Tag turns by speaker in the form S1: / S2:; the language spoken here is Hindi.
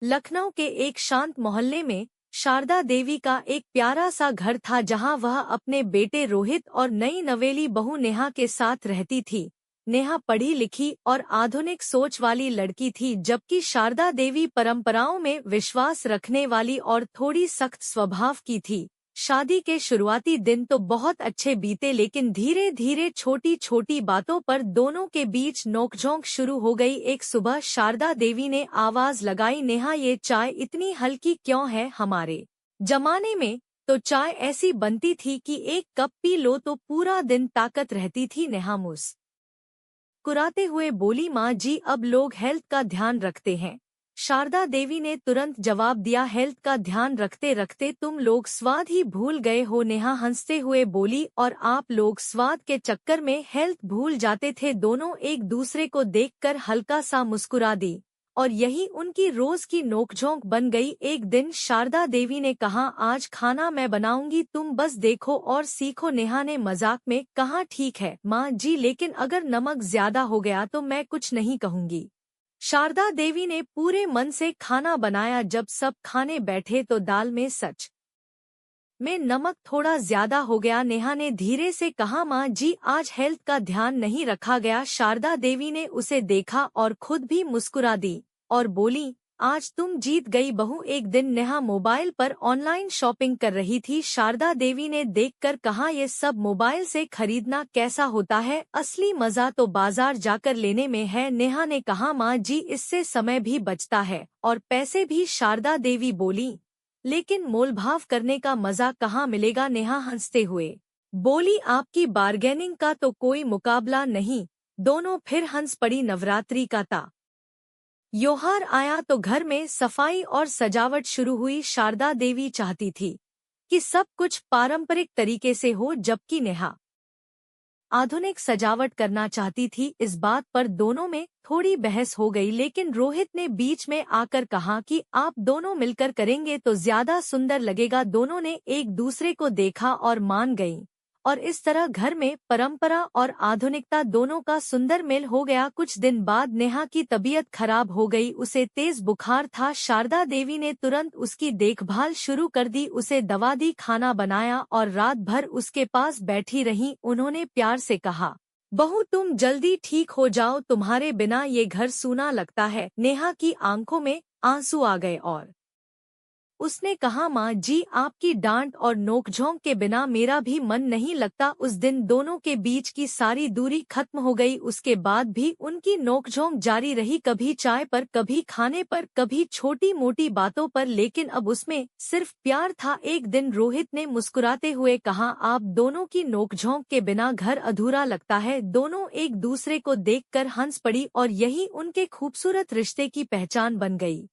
S1: लखनऊ के एक शांत मोहल्ले में शारदा देवी का एक प्यारा सा घर था जहां वह अपने बेटे रोहित और नई नवेली बहू नेहा के साथ रहती थी। नेहा पढ़ी लिखी और आधुनिक सोच वाली लड़की थी, जबकि शारदा देवी परंपराओं में विश्वास रखने वाली और थोड़ी सख्त स्वभाव की थी। शादी के शुरुआती दिन तो बहुत अच्छे बीते, लेकिन धीरे धीरे छोटी छोटी बातों पर दोनों के बीच नोकझोंक शुरू हो गई। एक सुबह शारदा देवी ने आवाज लगाई, नेहा ये चाय इतनी हल्की क्यों है? हमारे जमाने में तो चाय ऐसी बनती थी कि एक कप पी लो तो पूरा दिन ताकत रहती थी। नेहा मुस्कुराते हुए बोली, माँ जी अब लोग हेल्थ का ध्यान रखते हैं। शारदा देवी ने तुरंत जवाब दिया, हेल्थ का ध्यान रखते रखते तुम लोग स्वाद ही भूल गए हो। नेहा हंसते हुए बोली, और आप लोग स्वाद के चक्कर में हेल्थ भूल जाते थे। दोनों एक दूसरे को देखकर हल्का सा मुस्कुरा दी और यही उनकी रोज की नोकझोंक बन गई। एक दिन शारदा देवी ने कहा, आज खाना मैं बनाऊंगी, तुम बस देखो और सीखो। नेहा ने मजाक में कहा, ठीक है माँ जी, लेकिन अगर नमक ज्यादा हो गया तो मैं कुछ नहीं कहूंगी। शारदा देवी ने पूरे मन से खाना बनाया। जब सब खाने बैठे तो दाल में सच में नमक थोड़ा ज्यादा हो गया। नेहा ने धीरे से कहा, माँ जी आज हेल्थ का ध्यान नहीं रखा गया। शारदा देवी ने उसे देखा और खुद भी मुस्कुरा दी और बोली, आज तुम जीत गई बहू। एक दिन नेहा मोबाइल पर ऑनलाइन शॉपिंग कर रही थी। शारदा देवी ने देखकर कहा, ये सब मोबाइल से खरीदना कैसा होता है? असली मजा तो बाजार जाकर लेने में है। नेहा ने कहा, माँ जी इससे समय भी बचता है और पैसे भी। शारदा देवी बोली, लेकिन मोलभाव करने का मजा कहाँ मिलेगा? नेहा हंसते हुए बोली, आपकी बार्गेनिंग का तो कोई मुकाबला नहीं। दोनों फिर हंस पड़ी। नवरात्रि का त्योहार आया तो घर में सफाई और सजावट शुरू हुई। शारदा देवी चाहती थी कि सब कुछ पारंपरिक तरीके से हो, जबकि नेहा आधुनिक सजावट करना चाहती थी। इस बात पर दोनों में थोड़ी बहस हो गई, लेकिन रोहित ने बीच में आकर कहा कि आप दोनों मिलकर करेंगे तो ज्यादा सुंदर लगेगा। दोनों ने एक दूसरे को देखा और मान गईं, और इस तरह घर में परंपरा और आधुनिकता दोनों का सुंदर मेल हो गया। कुछ दिन बाद नेहा की तबीयत खराब हो गई, उसे तेज बुखार था। शारदा देवी ने तुरंत उसकी देखभाल शुरू कर दी, उसे दवा दी, खाना बनाया और रात भर उसके पास बैठी रही। उन्होंने प्यार से कहा, बहू तुम जल्दी ठीक हो जाओ, तुम्हारे बिना ये घर सूना लगता है। नेहा की आंखों में आंसू आ गए और उसने कहा, माँ जी आपकी डांट और नोकझोंक के बिना मेरा भी मन नहीं लगता। उस दिन दोनों के बीच की सारी दूरी खत्म हो गई। उसके बाद भी उनकी नोकझोंक जारी रही, कभी चाय पर, कभी खाने पर, कभी छोटी मोटी बातों पर, लेकिन अब उसमें सिर्फ प्यार था। एक दिन रोहित ने मुस्कुराते हुए कहा, आप दोनों की नोकझोंक के बिना घर अधूरा लगता है। दोनों एक दूसरे को देखकर हंस पड़ी और यही उनके खूबसूरत रिश्ते की पहचान बन गई।